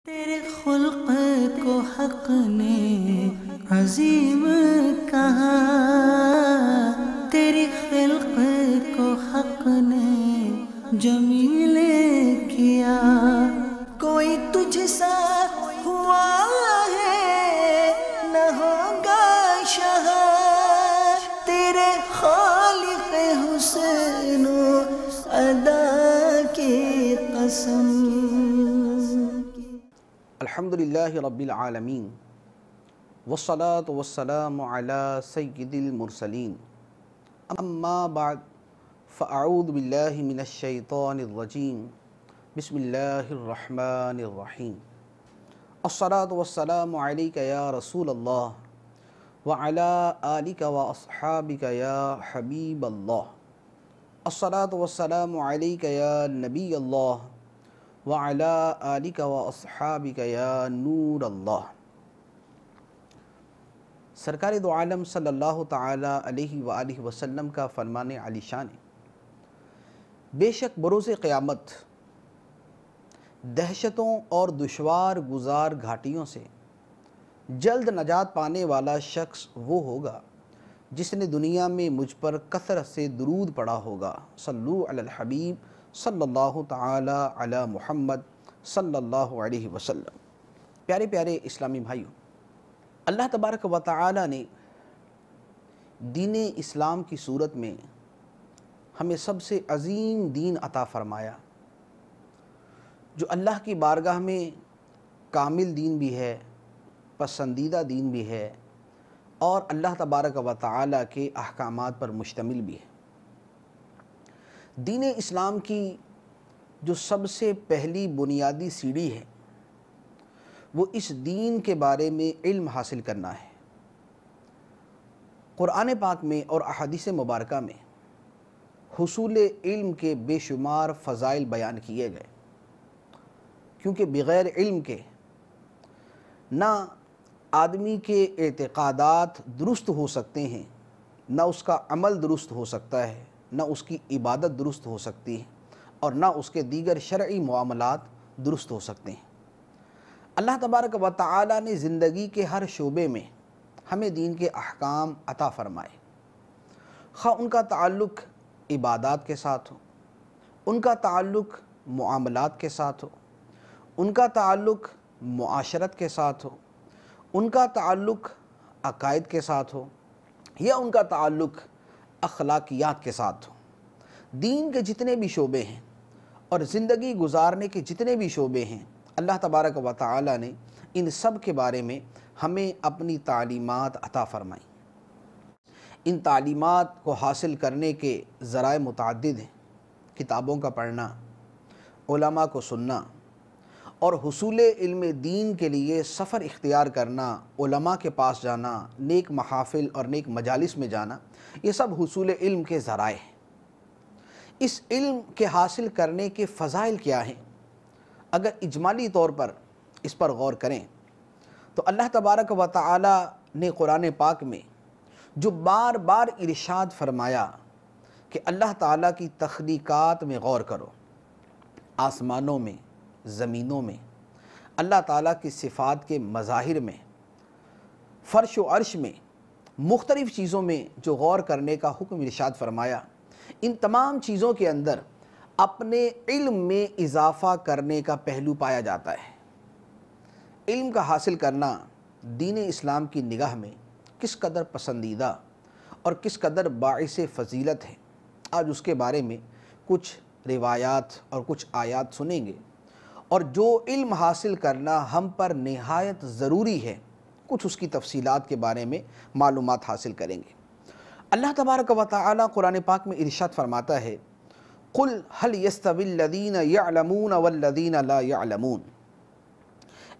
تیرے خلق کو حق نے عظیم کہا، تیری خلق کو حق نے جمیل کیا، کوئی تجھ سا ہوا ہے نہ ہوگا شاہ، تیرے خالق حسن و ادا کی قسم۔ الحمدللہ رب العالمین والصلاة والسلام علی سید المرسلین، اما بعد فاعوذ باللہ من الشیطان الرجیم، بسم اللہ الرحمن الرحیم۔ الصلاة والسلام علیک یا رسول اللہ وعلی آلک واصحابک یا حبیب اللہ، الصلاة والسلام علیک یا نبی اللہ وعلی آلک واصحابک یا نور اللہ۔ سرکار دو عالم صلی اللہ تعالی علیہ وآلہ وسلم کا فرمان علی شان ہے، بے شک بروز قیامت دہشتوں اور دشوار گزار گھاٹیوں سے جلد نجات پانے والا شخص وہ ہوگا جس نے دنیا میں مجھ پر کثرت سے درود پڑھا ہوگا۔ صلو علی الحبیب صلی اللہ تعالی علی محمد صلی اللہ علیہ وسلم۔ پیارے پیارے اسلامی بھائیوں، اللہ تبارک و تعالی نے دین اسلام کی صورت میں ہمیں سب سے عظیم دین عطا فرمایا، جو اللہ کی بارگاہ میں کامل دین بھی ہے، پسندیدہ دین بھی ہے، اور اللہ تبارک و تعالی کے احکامات پر مشتمل بھی ہے۔ دین اسلام کی جو سب سے پہلی بنیادی سیڑھی ہے وہ اس دین کے بارے میں علم حاصل کرنا ہے۔ قرآن پاک میں اور احادیث مبارکہ میں حصول علم کے بے شمار فضائل بیان کیے گئے، کیونکہ بغیر علم کے نہ آدمی کے اعتقادات درست ہو سکتے ہیں، نہ اس کا عمل درست ہو سکتا ہے، نہ اس کی عبادت درست ہو سکتی ہے، اور نہ اس کے دیگر شرعی معاملات درست ہو سکتے ہیں۔ اللہ تبارک و تعالی نے زندگی کے ہر شعبے میں ہمیں دین کے احکام عطا فرمائے، خواہ ان کا تعلق عبادات کے ساتھ ہو، ان کا تعلق معاملات کے ساتھ ہو، ان کا تعلق معاشرت کے ساتھ ہو، ان کا تعلق عقائد کے ساتھ ہو، یا ان کا تعلق اخلاقیات کے ساتھ ہو۔ دین کے جتنے بھی شعبے ہیں اور زندگی گزارنے کے جتنے بھی شعبے ہیں، اللہ تبارک و تعالی نے ان سب کے بارے میں ہمیں اپنی تعلیمات عطا فرمائیں۔ ان تعلیمات کو حاصل کرنے کے ذرائع متعدد ہیں، کتابوں کا پڑھنا، علماء کو سننا، اور حصول علم دین کے لیے سفر اختیار کرنا، علماء کے پاس جانا، نیک محافل اور نیک مجالس میں جانا، یہ سب حصول علم کے ذرائع ہیں۔ اس علم کے حاصل کرنے کے فضائل کیا ہیں؟ اگر اجمالی طور پر اس پر غور کریں تو اللہ تبارک و تعالی نے قرآن پاک میں جو بار بار ارشاد فرمایا کہ اللہ تعالیٰ کی تخلیقات میں غور کرو، آسمانوں میں، زمینوں میں، اللہ تعالیٰ کی صفات کے مظاہر میں، فرش و عرش میں، مختلف چیزوں میں جو غور کرنے کا حکم ارشاد فرمایا، ان تمام چیزوں کے اندر اپنے علم میں اضافہ کرنے کا پہلو پایا جاتا ہے۔ علم کا حاصل کرنا دین اسلام کی نگاہ میں کس قدر پسندیدہ اور کس قدر باعث فضیلت ہے، آج اس کے بارے میں کچھ روایات اور کچھ آیات سنیں گے، اور جو علم حاصل کرنا ہم پر نہایت ضروری ہے، کچھ اس کی تفصیلات کے بارے میں معلومات حاصل کریں گے۔ اللہ تبارک و تعالی قرآن پاک میں ارشاد فرماتا ہے، قُلْ هَلْ يَسْتَوِي الَّذِينَ يَعْلَمُونَ وَالَّذِينَ لَا يَعْلَمُونَ۔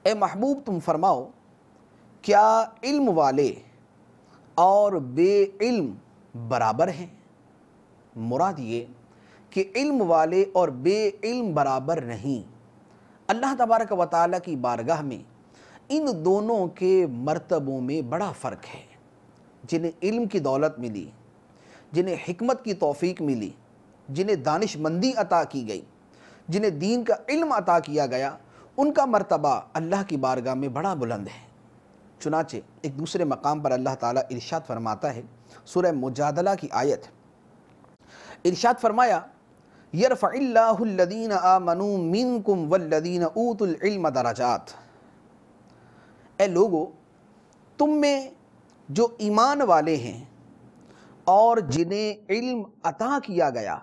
اے محبوب تم فرماؤ، کیا علم والے اور بے علم برابر ہیں؟ مراد یہ کہ علم والے اور بے علم برابر نہیں۔ اللہ تبارک و تعالی کی بارگاہ میں ان دونوں کے مرتبوں میں بڑا فرق ہے۔ جنہیں علم کی دولت ملی، جنہیں حکمت کی توفیق ملی، جنہیں دانش مندی عطا کی گئی، جنہیں دین کا علم عطا کیا گیا، ان کا مرتبہ اللہ کی بارگاہ میں بڑا بلند ہے۔ چنانچہ ایک دوسرے مقام پر اللہ تعالیٰ ارشاد فرماتا ہے، سورہ مجادلہ کی آیت، ارشاد فرمایا یرفع اللہ الذین آمنوا منکم والذین اوتوا العلم درجات، اے لوگو تم میں جو ایمان والے ہیں اور جنہیں علم عطا کیا گیا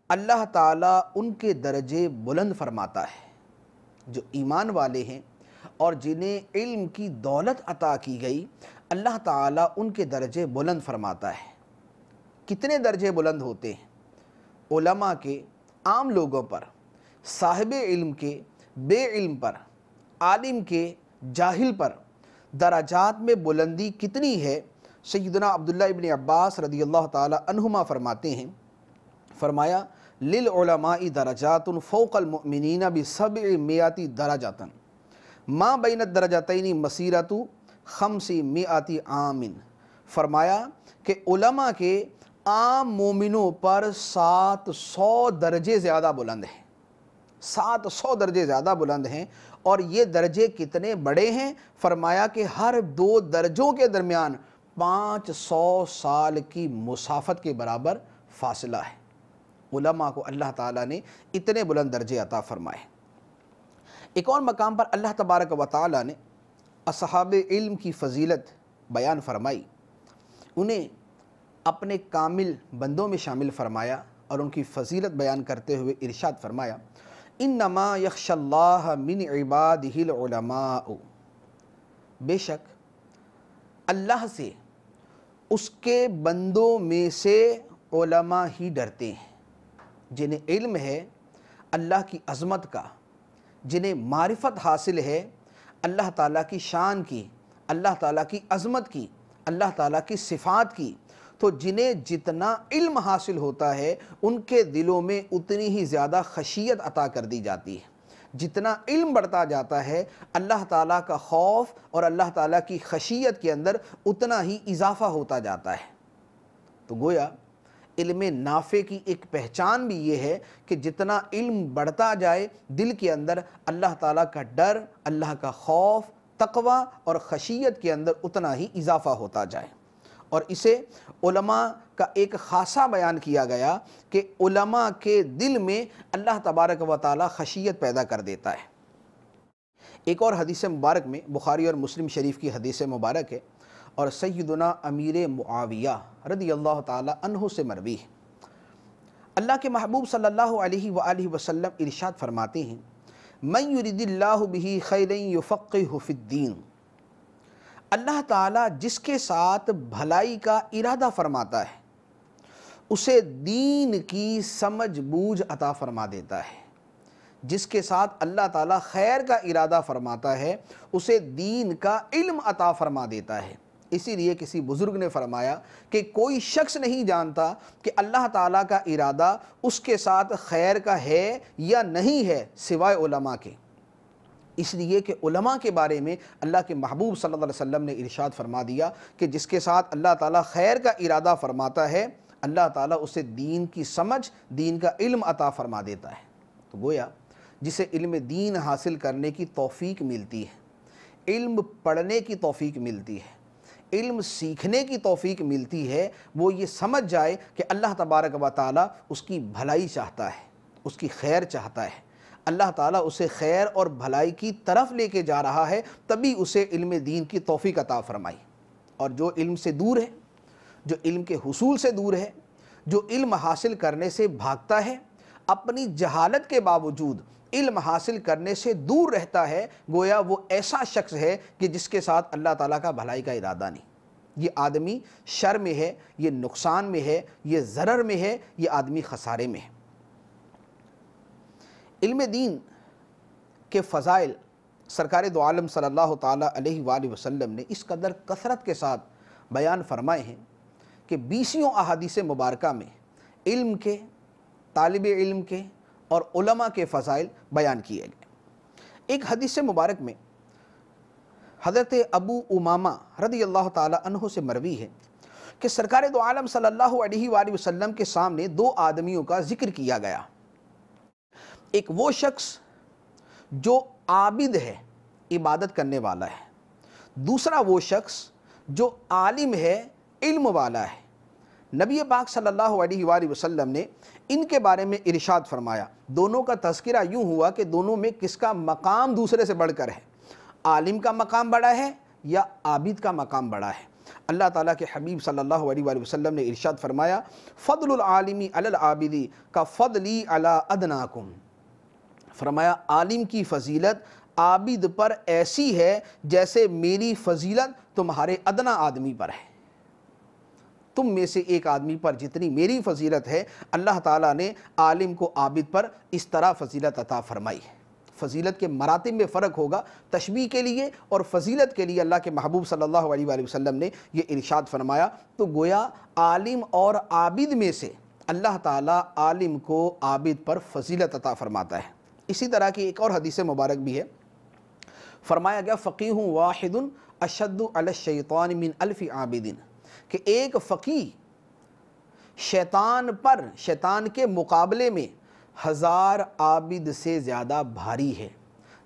اللہ تعالیٰ ان کے درجے بلند فرماتا ہے۔ جو ایمان والے ہیں اور جنہیں علم کی دولت عطا کی گئی اللہ تعالیٰ ان کے درجے بلند فرماتا ہے۔ کتنے درجے بلند ہوتے ہیں؟ علماء کے، عام لوگوں پر، صاحب علم کے، بے علم پر، عالم کے، جاہل پر درجات میں بلندی کتنی ہے؟ سیدنا عبداللہ ابن عباس رضی اللہ تعالی عنہما فرماتے ہیں، فرمایا للعلماء درجات فوق المؤمنین ب700 درجۃ ما بین الدرجتین مسیرۃ 500 عام، فرمایا کہ علماء کے عام مومنوں پر 700 درجے زیادہ بلند ہیں، 700 درجے زیادہ بلند ہیں۔ اور یہ درجے کتنے بڑے ہیں؟ فرمایا کہ ہر 2 درجوں کے درمیان 500 سال کی مسافت کے برابر فاصلہ ہے۔ علماء کو اللہ تعالیٰ نے اتنے بلند درجے عطا فرمائے۔ ایک اور مقام پر اللہ تبارک و تعالیٰ نے اصحاب علم کی فضیلت بیان فرمائی، انہیں اپنے کامل بندوں میں شامل فرمایا اور ان کی فضیلت بیان کرتے ہوئے ارشاد فرمایا انما یخشی اللہ من عبادہ العلماء، بے شک اللہ سے اس کے بندوں میں سے علماء ہی ڈرتے ہیں۔ جنہیں علم ہے اللہ کی عظمت کا، جنہیں معرفت حاصل ہے اللہ تعالیٰ کی شان کی، اللہ تعالیٰ کی عظمت کی، اللہ تعالیٰ کی صفات کی، تو جنہیں جتنا علم حاصل ہوتا ہے ان کے دلوں میں اتنی ہی زیادہ خشیت عطا کر دی جاتی ہے۔ جتنا علم بڑھتا جاتا ہے اللہ تعالیٰ کا خوف اور اللہ تعالیٰ کی خشیت کے اندر اتنا ہی اضافہ ہوتا جاتا ہے۔ تو گویا علم نافع کی ایک پہچان بھی یہ ہے کہ جتنا علم بڑھتا جائے دل کے اندر اللہ تعالیٰ کا ڈر، اللہ کا خوف، تقوی اور خشیت کے اندر اتنا ہی اضافہ ہوتا جائے۔ اور اسے علماء کا ایک خاصہ بیان کیا گیا کہ علماء کے دل میں اللہ تبارک و تعالیٰ خشیت پیدا کر دیتا ہے۔ ایک اور حدیث مبارک میں، بخاری اور مسلم شریف کی حدیث مبارک ہے اور سیدنا امیر معاویہ رضی اللہ تعالی عنہ سے مروی ہے، اللہ کے محبوب صلی اللہ علیہ وآلہ وسلم ارشاد فرماتے ہیں من یرید اللہ بہ خیرا یفقہہ فی الدین، اللہ تعالیٰ جس کے ساتھ بھلائی کا ارادہ فرماتا ہے اسے دین کی سمجھ بوجھ عطا فرما دیتا ہے۔ جس کے ساتھ اللہ تعالیٰ خیر کا ارادہ فرماتا ہے اسے دین کا علم عطا فرما دیتا ہے۔ اسی لیے کسی بزرگ نے فرمایا کہ کوئی شخص نہیں جانتا کہ اللہ تعالیٰ کا ارادہ اس کے ساتھ خیر کا ہے یا نہیں ہے سوائے علماء کے۔ اس لیے کہ علماء کے بارے میں اللہ کے محبوب صلی اللہ علیہ وسلم نے ارشاد فرما دیا کہ جس کے ساتھ اللہ تعالیٰ خیر کا ارادہ فرماتا ہے اللہ تعالیٰ اسے دین کی سمجھ، دین کا علم عطا فرما دیتا ہے۔ تو گویا جسے علم دین حاصل کرنے کی توفیق ملتی ہے، علم پڑھنے کی توفیق ملتی ہے، علم سیکھنے کی توفیق ملتی ہے، وہ یہ سمجھ جائے کہ اللہ تبارک و تعالیٰ اس کی بھلائی چاہتا ہے، اس کی خیر چاہتا ہے، اللہ تعالیٰ اسے خیر اور بھلائی کی طرف لے کے جا رہا ہے، تبھی اسے علم دین کی توفیق عطا فرمائی۔ اور جو علم سے دور ہے، جو علم کے حصول سے دور ہے، جو علم حاصل کرنے سے بھاگتا ہے، اپنی جہالت کے باوجود علم حاصل کرنے سے دور رہتا ہے، گویا وہ ایسا شخص ہے کہ جس کے ساتھ اللہ تعالیٰ کا بھلائی کا ارادہ نہیں۔ یہ آدمی شر میں ہے، یہ نقصان میں ہے، یہ ضرر میں ہے، یہ آدمی خسارے میں ہے۔ علم دین کے فضائل سرکار دو عالم صلی اللہ تعالیٰ علیہ وآلہ وسلم نے اس قدر کثرت کے ساتھ بیان فرمائے ہیں کہ 20 احادیث مبارکہ میں علم کے، طالب علم کے اور علماء کے فضائل بیان کیے گئے۔ ایک حدیث مبارک میں حضرت ابو امامہ رضی اللہ تعالیٰ عنہ سے مروی ہے کہ سرکار دو عالم صلی اللہ علیہ وآلہ وسلم کے سامنے 2 آدمیوں کا ذکر کیا گیا۔ ایک وہ شخص جو عابد ہے، عبادت کرنے والا ہے، دوسرا وہ شخص جو عالم ہے، علم والا ہے۔ نبی پاک صلی اللہ علیہ وآلہ وسلم نے ان کے بارے میں ارشاد فرمایا، دونوں کا تذکرہ یوں ہوا کہ دونوں میں کس کا مقام دوسرے سے بڑھ کر ہے، عالم کا مقام بڑا ہے یا عابد کا مقام بڑا ہے۔ اللہ تعالیٰ کے حبیب صلی اللہ علیہ وآلہ وسلم نے ارشاد فرمایا، فضل العالمی علی العابدی کا فضلی علی ادناکم، فرمایا عالم کی فضیلت عابد پر ایسی ہے جیسے میری فضیلت تمہارے ادنا آدمی پر ہے۔ تم میں سے ایک آدمی پر جتنی میری فضیلت ہے، اللہ تعالیٰ نے عالم کو عابد پر اس طرح فضیلت عطا فرمائی ہے۔ فضیلت کے مراتب میں فرق ہوگا، تشبیہ کے لیے اور فضیلت کے لیے اللہ کے محبوب صلی اللہ علیہ وآلہ وسلم نے یہ ارشاد فرمایا۔ تو گویا عالم اور عابد میں سے اللہ تعالیٰ عالم کو عابد پر فضیلت عطا فرماتا ہے۔ اسی طرح کی ایک اور حدیث مبارک بھی ہے، فرمایا گیا فقیہ واحد اشد علی الشیطان من الف عابد، کہ ایک فقیہ شیطان کے مقابلے میں 1000 عابد سے زیادہ بھاری ہے۔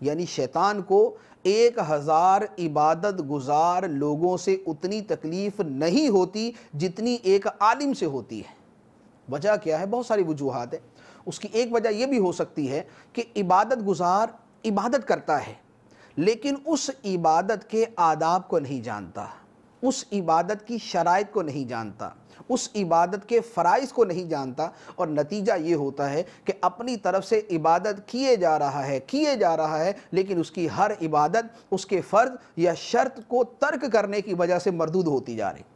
یعنی شیطان کو 1000 عبادت گزار لوگوں سے اتنی تکلیف نہیں ہوتی جتنی ایک عالم سے ہوتی ہے۔ وجہ کیا ہے؟ بہت ساری وجوہات ہیں۔ اس کی ایک وجہ یہ بھی ہو سکتی ہے کہ عبادت گزار عبادت کرتا ہے لیکن اس عبادت کے آداب کو نہیں جانتا، اس عبادت کی شرائط کو نہیں جانتا، اس عبادت کے فرائض کو نہیں جانتا، اور نتیجہ یہ ہوتا ہے کہ اپنی طرف سے عبادت کیے جا رہا ہے لیکن اس کی ہر عبادت اس کے فرض یا شرط کو ترک کرنے کی وجہ سے مردود ہوتی جا رہی۔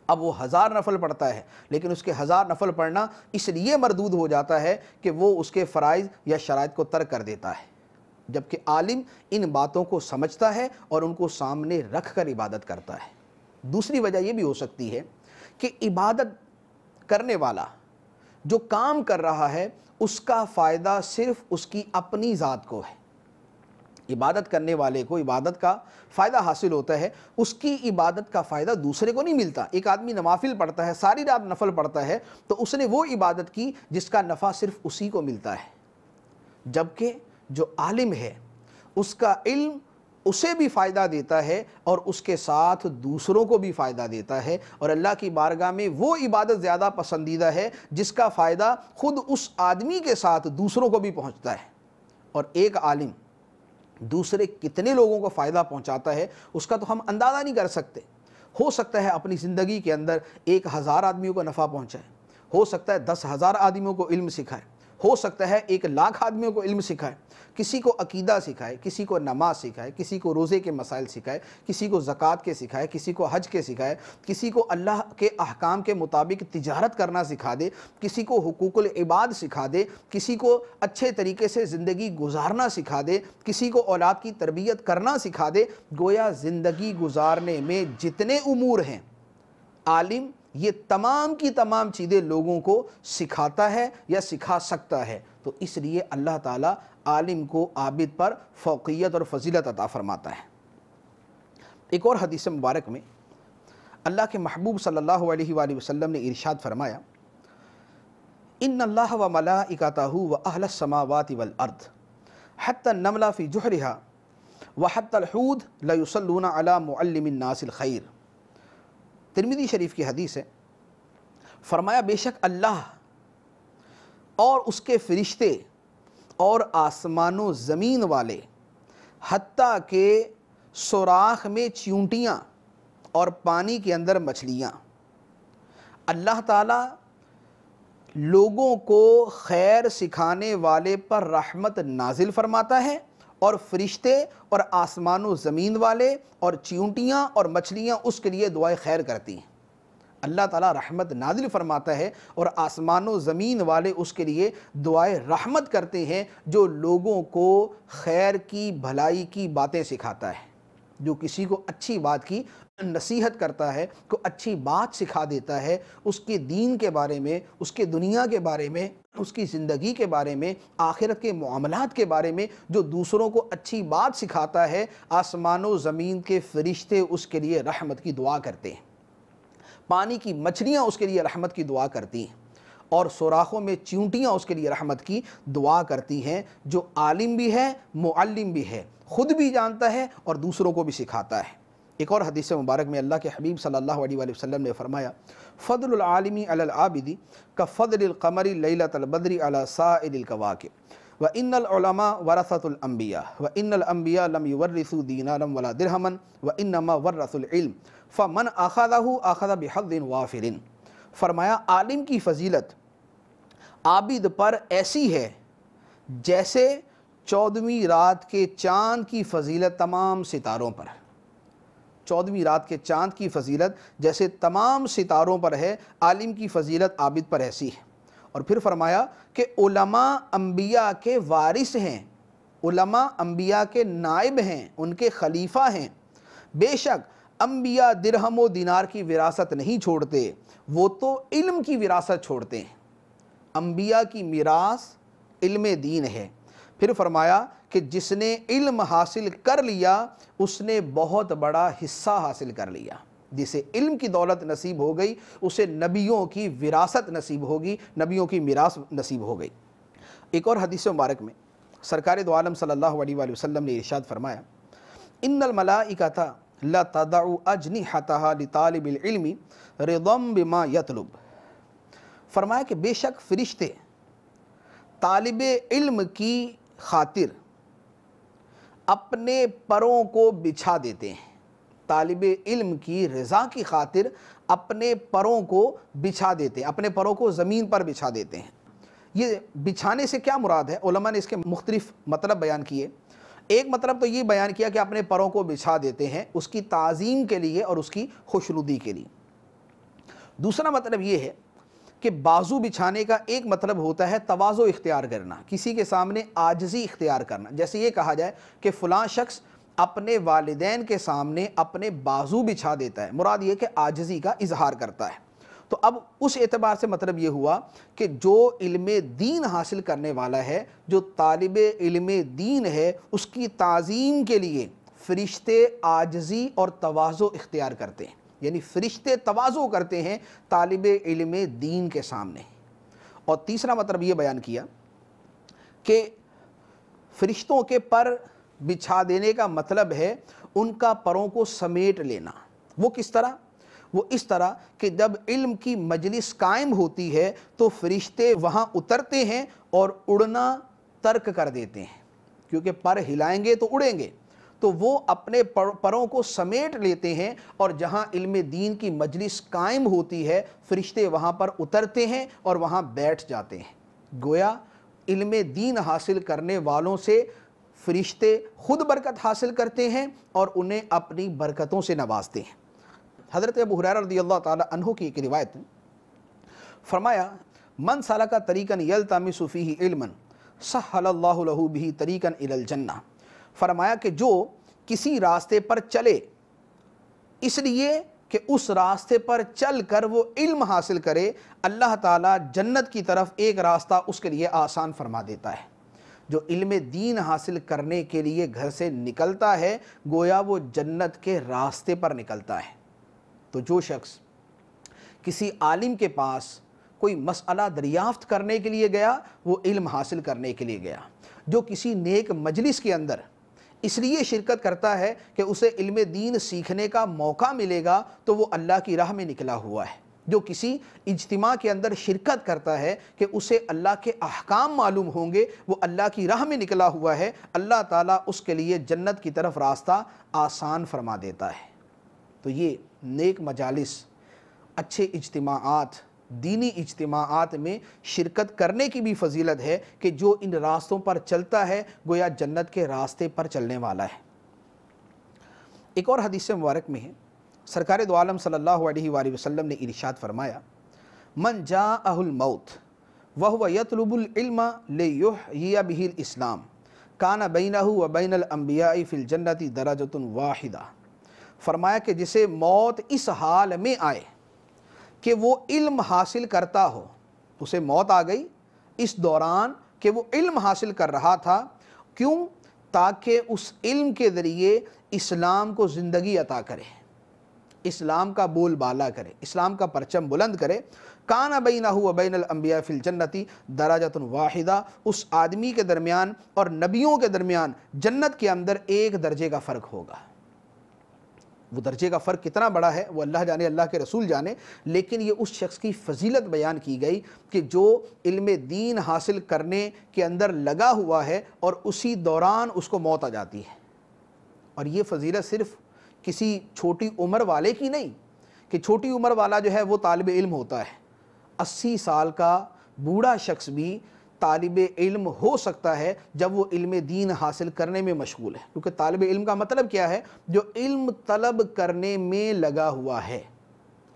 اب وہ 1000 نفل پڑھتا ہے لیکن اس کے 1000 نفل پڑھنا اس لیے مردود ہو جاتا ہے کہ وہ اس کے فرائض یا شرائط کو ترک کر دیتا ہے، جبکہ عالم ان باتوں کو سمجھتا ہے اور ان کو سامنے رکھ کر عبادت کرتا ہے۔ دوسری وجہ یہ بھی ہو سکتی ہے کہ عبادت کرنے والا جو کام کر رہا ہے اس کا فائدہ صرف اس کی اپنی ذات کو ہے۔ عبادت کرنے والے کو عبادت کا فائدہ حاصل ہوتا ہے، اس کی عبادت کا فائدہ دوسرے کو نہیں ملتا۔ ایک آدمی نوافل پڑھتا ہے، ساری رات نفل پڑھتا ہے، تو اس نے وہ عبادت کی جس کا نفع صرف اسی کو ملتا ہے، جبکہ جو عالم ہے اس کا علم اسے بھی فائدہ دیتا ہے اور اس کے ساتھ دوسروں کو بھی فائدہ دیتا ہے، اور اللہ کی بارگاہ میں وہ عبادت زیادہ پسندیدہ ہے جس کا فائدہ خود اس آدمی کے ساتھ دوسروں کو بھی پہنچتا ہے۔ اور ایک عالم دوسرے کتنے لوگوں کو فائدہ پہنچاتا ہے اس کا تو ہم اندازہ نہیں کر سکتے۔ ہو سکتا ہے اپنی زندگی کے اندر 1000 آدمیوں کو نفع پہنچائے، ہو سکتا ہے 10,000 آدمیوں کو علم سکھائے، ہو سکتا ہے 1,00,000 آدمیوں کو علم سکھائے، کسی کو عقیدہ سکھائے، کسی کو نماز سکھائے، کسی کو روزے کے مسائل سکھائے، کسی کو زکوٰۃ کے سکھائے، کسی کو حج کے سکھائے، کسی کو اللہ کے احکام کے مطابق تجارت کرنا سکھا دے، کسی کو حقوق العباد سکھا دے، کسی کو اچھے طریقے سے زندگی گزارنا سکھا دے، کسی کو اولاد کی تربیت کرنا سکھا دے۔ گویا زندگی گزارنے میں جتنے امور ہیں، عالم یہ تمام کی تمام چیزیں لوگوں کو سکھاتا ہے یا سکھا سکتا ہے۔ تو اس لیے اللہ تعالیٰ عالم کو عابد پر فوقیت اور فضیلت عطا فرماتا ہے۔ ایک اور حدیث مبارک میں اللہ کے محبوب صلی اللہ علیہ وآلہ وسلم نے ارشاد فرمایا، ان اللہ و ملائکتہ و اہل السماوات والارض حتی النملہ فی جحرہا و حتی الحوت لیصلون علی معلم الناس الخیر۔ ترمذی شریف کی حدیث ہے، فرمایا بے شک اللہ اور اس کے فرشتے اور آسمان و زمین والے، حتیٰ کہ سوراخ میں چیونٹیاں اور پانی کے اندر مچھلیاں، اللہ تعالیٰ لوگوں کو خیر سکھانے والے پر رحمت نازل فرماتا ہے، اور فرشتے اور آسمان و زمین والے اور چیونٹیاں اور مچھلیاں اس کے لیے دعائے خیر کرتی ہیں۔ اللہ تعالیٰ رحمت نازل فرماتا ہے اور آسمان و زمین والے اس کے لیے دعائے رحمت کرتے ہیں، جو لوگوں کو خیر کی بھلائی کی باتیں سکھاتا ہے، جو کسی کو اچھی بات کی نصیحت کرتا ہے، کو اچھی بات سکھا دیتا ہے، اس کے دین کے بارے میں، اس کے دنیا کے بارے میں، اس کی زندگی کے بارے میں، آخرت کے معاملات کے بارے میں جو دوسروں کو اچھی بات سکھاتا ہے۔ آسمان و زمین کے فرشتے اس کے لیے رحمت کی دعا کرتے ہیں، پانی کی مچھلیاں اس کے لیے رحمت کی دعا کرتی ہیں، اور سوراخوں میں چیونٹیاں اس کے لیے رحمت کی دعا کرتی ہیں، جو عالم بھی ہے، معلم بھی ہے، خود بھی جانتا ہے اور دوسروں کو بھی سکھاتا ہے۔ ایک اور حدیث مبارک میں اللہ کے حبیب صلی اللہ علیہ وآلہ وسلم نے فرمایا، فضل العالمی علی العابدی کفضل القمر لیلۃ البدر علی سائر الکواکب وان العلماء ورثۃ الانبیاء وان الانبیاء لم یورثوا دینارا ولا درہما وانما ورثوا العلم فمن اخذہ اخذ بحظ وافر۔ فرمایا عالم کی فضیلت عابد پر ایسی ہے جیسے 14ویں رات کے چاند کی فضیلت تمام ستاروں پر، 14ویں رات کے چاند کی فضیلت جیسے تمام ستاروں پر ہے، عالم کی فضیلت عابد پر ایسی ہے۔ اور پھر فرمایا کہ علماء انبیاء کے وارث ہیں، علماء انبیاء کے نائب ہیں، ان کے خلیفہ ہیں۔ بے شک انبیاء درہم و دینار کی وراثت نہیں چھوڑتے، وہ تو علم کی وراثت چھوڑتے ہیں۔ انبیاء کی میراث علم دین ہے۔ پھر فرمایا کہ جس نے علم حاصل کر لیا اس نے بہت بڑا حصہ حاصل کر لیا۔ جسے علم کی دولت نصیب ہو گئی اسے نبیوں کی وراثت نصیب ہوگی، نبیوں کی میراث نصیب ہو گئی۔ ایک اور حدیث مبارک میں سرکار دو عالم صلی اللہ علیہ وآلہ وسلم نے ارشاد فرمایا، ان الملائکۃ لا تضع اجنحتها لطالب العلم رضا بما یطلب۔ فرمایا کہ بے شک فرشتے طالب علم کی خاطر اپنے پروں کو بچھا دیتے ہیں، طالب علم کی رضا کی خاطر اپنے پروں کو بچھا دیتے ہیں، اپنے پروں کو زمین پر بچھا دیتے ہیں۔ یہ بچھانے سے کیا مراد ہے؟ علماء نے اس کے مختلف مطلب بیان کیے۔ ایک مطلب تو یہ بیان کیا کہ اپنے پروں کو بچھا دیتے ہیں اس کی تعظیم کے لیے اور اس کی خوشنودی کے لیے۔ دوسرا مطلب یہ ہے کہ بازو بچھانے کا ایک مطلب ہوتا ہے تواضع اختیار کرنا، کسی کے سامنے عاجزی اختیار کرنا۔ جیسے یہ کہا جائے کہ فلاں شخص اپنے والدین کے سامنے اپنے بازو بچھا دیتا ہے، مراد یہ کہ عاجزی کا اظہار کرتا ہے۔ تو اب اس اعتبار سے مطلب یہ ہوا کہ جو علم دین حاصل کرنے والا ہے، جو طالب علم دین ہے، اس کی تعظیم کے لیے فرشتے عاجزی اور تواضع اختیار کرتے ہیں، یعنی فرشتے تواضع کرتے ہیں طالب علم دین کے سامنے۔ اور تیسرا مطلب یہ بیان کیا کہ فرشتوں کے پر بچھا دینے کا مطلب ہے ان کا پروں کو سمیٹ لینا۔ وہ کس طرح؟ وہ اس طرح کہ جب علم کی مجلس قائم ہوتی ہے تو فرشتے وہاں اترتے ہیں اور اڑنا ترک کر دیتے ہیں، کیونکہ پر ہلائیں گے تو اڑیں گے، تو وہ اپنے پروں کو سمیٹ لیتے ہیں اور جہاں علم دین کی مجلس قائم ہوتی ہے فرشتے وہاں پر اترتے ہیں اور وہاں بیٹھ جاتے ہیں۔ گویا علم دین حاصل کرنے والوں سے فرشتے خود برکت حاصل کرتے ہیں اور انہیں اپنی برکتوں سے نوازتے ہیں۔ حضرت ابو ہریرہ رضی اللہ تعالی عنہ کی ایک روایت ہے، فرمایا من سلک طریقا یلتمس فیہ علما سہل اللہ لہ بہ طریقا الی الجنہ۔ فرمایا کہ جو کسی راستے پر چلے اس لیے کہ اس راستے پر چل کر وہ علم حاصل کرے، اللہ تعالیٰ جنت کی طرف ایک راستہ اس کے لیے آسان فرما دیتا ہے۔ جو علم دین حاصل کرنے کے لیے گھر سے نکلتا ہے گویا وہ جنت کے راستے پر نکلتا ہے۔ تو جو شخص کسی عالم کے پاس کوئی مسئلہ دریافت کرنے کے لیے گیا وہ علم حاصل کرنے کے لیے گیا۔ جو کسی نیک مجلس کے اندر اس لیے شرکت کرتا ہے کہ اسے علم دین سیکھنے کا موقع ملے گا تو وہ اللہ کی راہ میں نکلا ہوا ہے۔ جو کسی اجتماع کے اندر شرکت کرتا ہے کہ اسے اللہ کے احکام معلوم ہوں گے وہ اللہ کی راہ میں نکلا ہوا ہے، اللہ تعالیٰ اس کے لیے جنت کی طرف راستہ آسان فرما دیتا ہے۔ تو یہ نیک مجالس، اچھے اجتماعات، دینی اجتماعات میں شرکت کرنے کی بھی فضیلت ہے کہ جو ان راستوں پر چلتا ہے گویا جنت کے راستے پر چلنے والا ہے۔ ایک اور حدیث مبارک میں ہے، سرکار دو عالم صلی اللہ علیہ وآلہ وسلم نے ارشاد فرمایا من جاءہ الموت وہو یطلب العلم لیحیی بہ الاسلام کان بینہ وبین الانبیاء فی الجنۃ درجۃ واحدہ۔ فرمایا کہ جسے موت اس حال میں آئے کہ وہ علم حاصل کرتا ہو، اسے موت آ گئی اس دوران کہ وہ علم حاصل کر رہا تھا، کیوں؟ تاکہ اس علم کے ذریعے اسلام کو زندگی عطا کرے، اسلام کا بول بالا کرے، اسلام کا پرچم بلند کرے۔ کان بینہ و بین الانبیاء فی الجنتی درجۃ واحدہ، اس آدمی کے درمیان اور نبیوں کے درمیان جنت کے اندر ایک درجے کا فرق ہوگا۔ وہ درجے کا فرق کتنا بڑا ہے وہ اللہ جانے، اللہ کے رسول جانے، لیکن یہ اس شخص کی فضیلت بیان کی گئی کہ جو علم دین حاصل کرنے کے اندر لگا ہوا ہے اور اسی دوران اس کو موت آ جاتی ہے۔ اور یہ فضیلت صرف کسی چھوٹی عمر والے کی نہیں کہ چھوٹی عمر والا جو ہے وہ طالب علم ہوتا ہے، 80 سال کا بوڑھا شخص بھی طالب علم ہو سکتا ہے جب وہ علم دین حاصل کرنے میں مشغول ہے، کیونکہ طالب علم کا مطلب کیا ہے؟ جو علم طلب کرنے میں لگا ہوا ہے،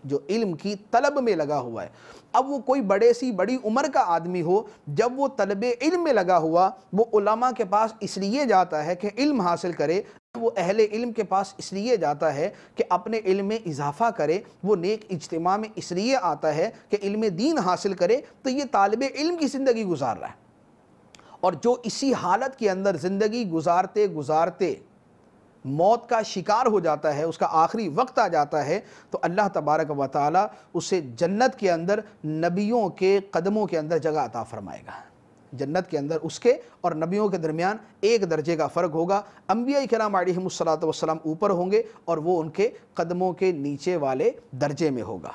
جو علم کی طلب میں لگا ہوا ہے۔ اب وہ کوئی بڑی عمر کا آدمی ہو، جب وہ طلب علم میں لگا ہوا، وہ علماء کے پاس اس لیے جاتا ہے کہ علم حاصل کرے، وہ اہل علم کے پاس اس لیے جاتا ہے کہ اپنے علم میں اضافہ کرے، وہ نیک اجتماع میں اس لیے آتا ہے کہ علم دین حاصل کرے، تو یہ طالب علم کی زندگی گزار رہا ہے۔ اور جو اسی حالت کے اندر زندگی گزارتے گزارتے موت کا شکار ہو جاتا ہے، اس کا آخری وقت آ جاتا ہے، تو اللہ تبارک و تعالی اسے جنت کے اندر نبیوں کے قدموں کے اندر جگہ عطا فرمائے گا۔ جنت کے اندر اس کے اور نبیوں کے درمیان ایک درجے کا فرق ہوگا۔ انبیاء کرام علیہم الصلاۃ اوپر ہوں گے اور وہ ان کے قدموں کے نیچے والے درجے میں ہوگا۔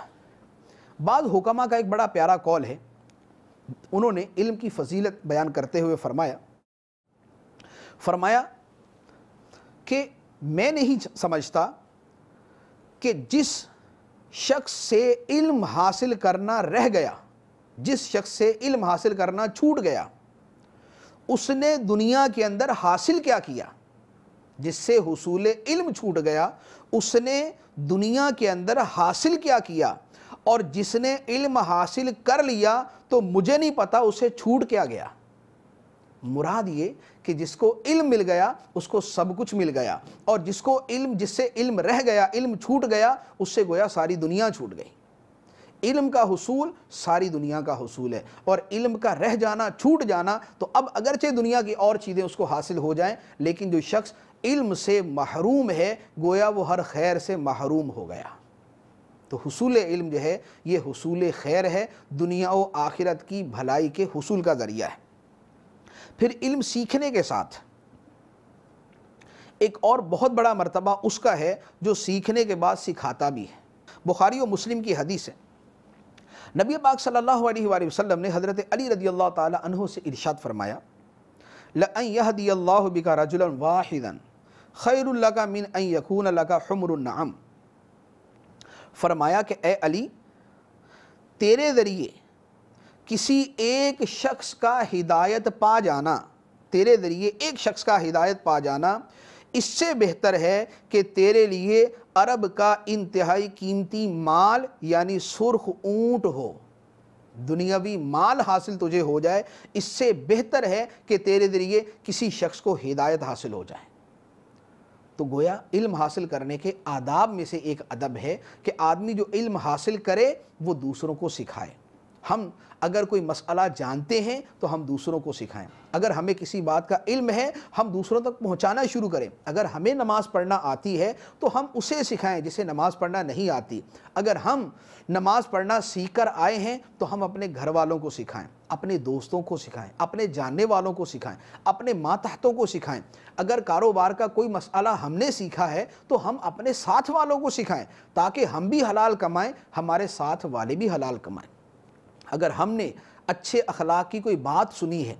بعض حکماء کا ایک بڑا پیارا قول ہے، انہوں نے علم کی فضیلت بیان کرتے ہوئے فرمایا کہ میں نہیں سمجھتا کہ جس شخص سے علم حاصل کرنا رہ گیا، جس شخص سے علم حاصل کرنا چھوٹ گیا، اس نے دنیا کے اندر حاصل کیا کیا۔ جس سے حصول علم چھوٹ گیا، اس نے دنیا کے اندر حاصل کیا کیا، اور جس نے علم حاصل کر لیا تو مجھے نہیں پتا اسے چھوٹ کیا گیا۔ مراد یہ کہ جس کو علم مل گیا اس کو سب کچھ مل گیا، اور جس سے علم رہ گیا، علم چھوٹ گیا، اس سے گویا ساری دنیا چھوٹ گئی۔ علم کا حصول ساری دنیا کا حصول ہے، اور علم کا رہ جانا، چھوٹ جانا، تو اب اگرچہ دنیا کی اور چیزیں اس کو حاصل ہو جائیں، لیکن جو شخص علم سے محروم ہے گویا وہ ہر خیر سے محروم ہو گیا۔ تو حصول علم جو ہے یہ حصول خیر ہے، دنیا و آخرت کی بھلائی کے حصول کا ذریعہ ہے۔ پھر علم سیکھنے کے ساتھ ایک اور بہت بڑا مرتبہ اس کا ہے جو سیکھنے کے بعد سکھاتا بھی ہے۔ بخاری و مسلم کی حدیث ہے، نبی پاک صلی اللہ علیہ وآلہ وسلم نے حضرت علی رضی اللہ تعالی عنہ سے ارشاد فرمایا، لَأَن يَهْدِيَ اللَّهُ بِكَ رَجُلًا وَاحِدًا خَيْرٌ لَكَ مِنْ أَن يَكُونَ لَكَ حُمْرُ النَّعَمِ۔ فرمایا کہ اے علی، تیرے ذریعے کسی ایک شخص کا ہدایت پا جانا، تیرے ذریعے ایک شخص کا ہدایت پا جانا اس سے بہتر ہے کہ تیرے لیے عرب کا انتہائی قیمتی مال یعنی سرخ اونٹ ہو، دنیاوی مال حاصل تجھے ہو جائے، اس سے بہتر ہے کہ تیرے ذریعے کسی شخص کو ہدایت حاصل ہو جائے۔ تو گویا علم حاصل کرنے کے آداب میں سے ایک ادب ہے کہ آدمی جو علم حاصل کرے وہ دوسروں کو سکھائے۔ ہم اگر کوئی مسئلہ جانتے ہیں تو ہم دوسروں کو سکھائیں، اگر ہمیں کسی بات کا علم ہے ہم دوسروں تک پہنچانا شروع کریں، اگر ہمیں نماز پڑھنا آتی ہے تو ہم اسے سکھائیں جسے نماز پڑھنا نہیں آتی، اگر ہم نماز پڑھنا سیکھ کر آئے ہیں تو ہم اپنے گھر والوں کو سکھائیں، اپنے دوستوں کو سکھائیں، اپنے جاننے والوں کو سکھائیں، اپنے ماتحتوں کو سکھائیں۔ اگر کاروبار کا کوئی مسئلہ ہم نے سیکھا ہے تو ہم اپنے ساتھ والوں کو سکھائیں تاکہ ہم بھی حلال کمائیں، ہمارے ساتھ والے بھی حلال کمائیں۔ اگر ہم نے اچھے اخلاق کی کوئی بات سنی ہے،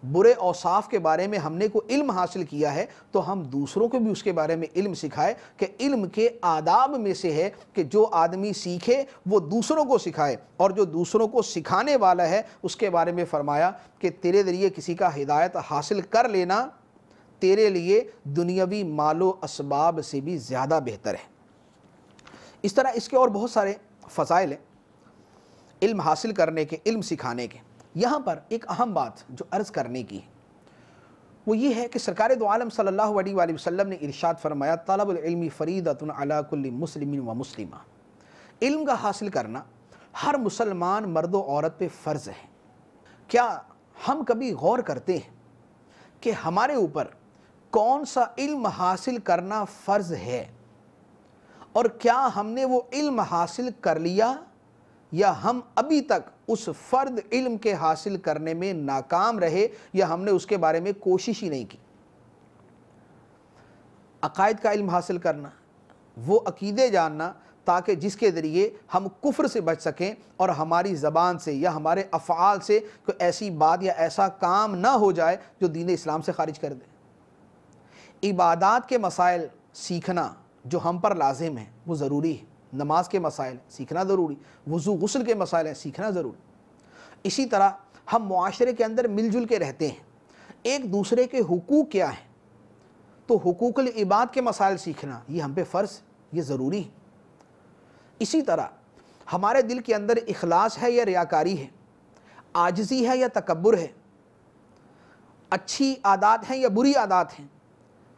برے اوصاف کے بارے میں ہم نے کوئی علم حاصل کیا ہے تو ہم دوسروں کو بھی اس کے بارے میں علم سکھائے کہ علم کے آداب میں سے ہے کہ جو آدمی سیکھے وہ دوسروں کو سکھائے، اور جو دوسروں کو سکھانے والا ہے اس کے بارے میں فرمایا کہ تیرے ذریعے کسی کا ہدایت حاصل کر لینا تیرے لیے دنیاوی مال و اسباب سے بھی زیادہ بہتر ہے۔ اس طرح اس کے اور بہت سارے فضائل ہیں علم حاصل کرنے کے، علم سکھانے کے۔ یہاں پر ایک اہم بات جو عرض کرنے کی ہے وہ یہ ہے کہ سرکار دو عالم صلی اللہ علیہ وآلہ وسلم نے ارشاد فرمایا، طلب العلم فریضۃ علی کل مسلم و مسلمہ، علم کا حاصل کرنا ہر مسلمان مرد و عورت پہ فرض ہے۔ کیا ہم کبھی غور کرتے ہیں کہ ہمارے اوپر کون سا علم حاصل کرنا فرض ہے، اور کیا ہم نے وہ علم حاصل کر لیا یا ہم ابھی تک اس فرد علم کے حاصل کرنے میں ناکام رہے یا ہم نے اس کے بارے میں کوشش ہی نہیں کی۔ عقائد کا علم حاصل کرنا، وہ عقیدے جاننا تاکہ جس کے ذریعے ہم کفر سے بچ سکیں اور ہماری زبان سے یا ہمارے افعال سے کوئی ایسی بات یا ایسا کام نہ ہو جائے جو دین اسلام سے خارج کر دے۔ عبادات کے مسائل سیکھنا جو ہم پر لازم ہیں وہ ضروری ہے، نماز کے مسائل سیکھنا ضروری، وضو غسل کے مسائل ہیں سیکھنا ضروری۔ اسی طرح ہم معاشرے کے اندر مل جل کے رہتے ہیں، ایک دوسرے کے حقوق کیا ہیں، تو حقوق العباد کے مسائل سیکھنا یہ ہم پہ فرض، یہ ضروری ہے۔ اسی طرح ہمارے دل کے اندر اخلاص ہے یا ریاکاری ہے، عاجزی ہے یا تکبر ہے، اچھی عادات ہیں یا بری عادات ہیں،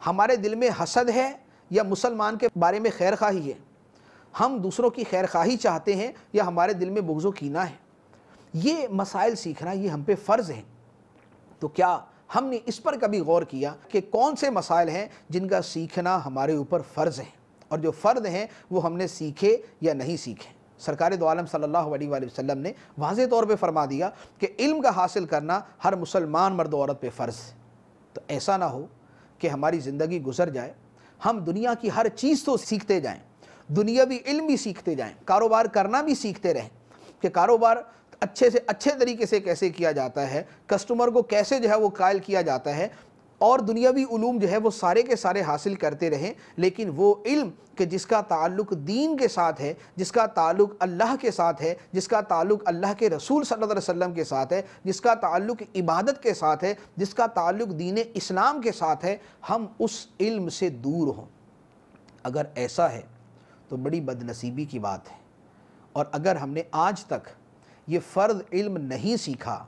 ہمارے دل میں حسد ہے یا مسلمان کے بارے میں خیر خواہی ہے، ہم دوسروں کی خیر خواہی چاہتے ہیں یا ہمارے دل میں بغض و کینہ ہے، یہ مسائل سیکھنا یہ ہم پہ فرض ہے۔ تو کیا ہم نے اس پر کبھی غور کیا کہ کون سے مسائل ہیں جن کا سیکھنا ہمارے اوپر فرض ہے، اور جو فرض ہیں وہ ہم نے سیکھے یا نہیں سیکھے؟ سرکار دو عالم صلی اللہ علیہ وآلہ وسلم نے واضح طور پہ فرما دیا کہ علم کا حاصل کرنا ہر مسلمان مرد و عورت پہ فرض ہے۔ تو ایسا نہ ہو کہ ہماری زندگی گزر جائے، ہم دنیا کی ہر چیز تو سیکھتے جائیں، دنیاوی علم بھی سیکھتے جائیں، کاروبار کرنا بھی سیکھتے رہیں کہ کاروبار اچھے سے اچھے طریقے سے کیسے کیا جاتا ہے، کسٹمر کو کیسے جو ہے وہ قائل کیا جاتا ہے، اور دنیاوی علوم جو ہے وہ سارے کے سارے حاصل کرتے رہیں، لیکن وہ علم کہ جس کا تعلق دین کے ساتھ ہے، جس کا تعلق اللہ کے ساتھ ہے، جس کا تعلق اللہ کے رسول صلی اللہ علیہ وسلم کے ساتھ ہے، جس کا تعلق عبادت کے ساتھ ہے، جس کا تعلق دین اسلام کے ساتھ ہے، ہم اس علم سے دور ہوں۔ اگر ایسا ہے تو بڑی بدنصیبی کی بات ہے، اور اگر ہم نے آج تک یہ فرض علم نہیں سیکھا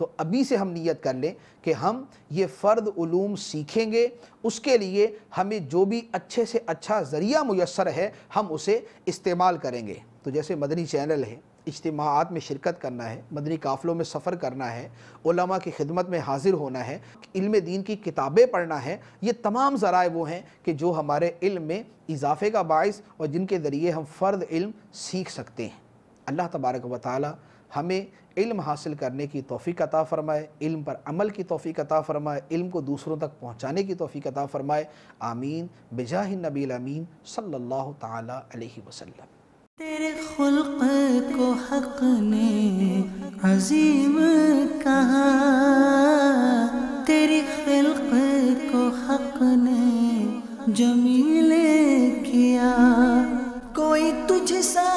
تو ابھی سے ہم نیت کر لیں کہ ہم یہ فرض علوم سیکھیں گے، اس کے لیے ہمیں جو بھی اچھے سے اچھا ذریعہ میسر ہے ہم اسے استعمال کریں گے۔ تو جیسے مدنی چینل ہے، اجتماعات میں شرکت کرنا ہے، مدنی قافلوں میں سفر کرنا ہے، علماء کی خدمت میں حاضر ہونا ہے، علم دین کی کتابیں پڑھنا ہے، یہ تمام ذرائع وہ ہیں کہ جو ہمارے علم میں اضافے کا باعث اور جن کے ذریعے ہم فرض علم سیکھ سکتے ہیں۔ اللہ تبارک و تعالی ہمیں علم حاصل کرنے کی توفیق عطا فرمائے، علم پر عمل کی توفیق عطا فرمائے، علم کو دوسروں تک پہنچانے کی توفیق عطا فرمائے، آمین بجاہ النبی الامین صلی اللہ تعالی علیہ وسلم۔ تیرے خلق کو حق نے عظیم کہا، تیری خلق کو حق نے جمیل کیا، کوئی تجھ سا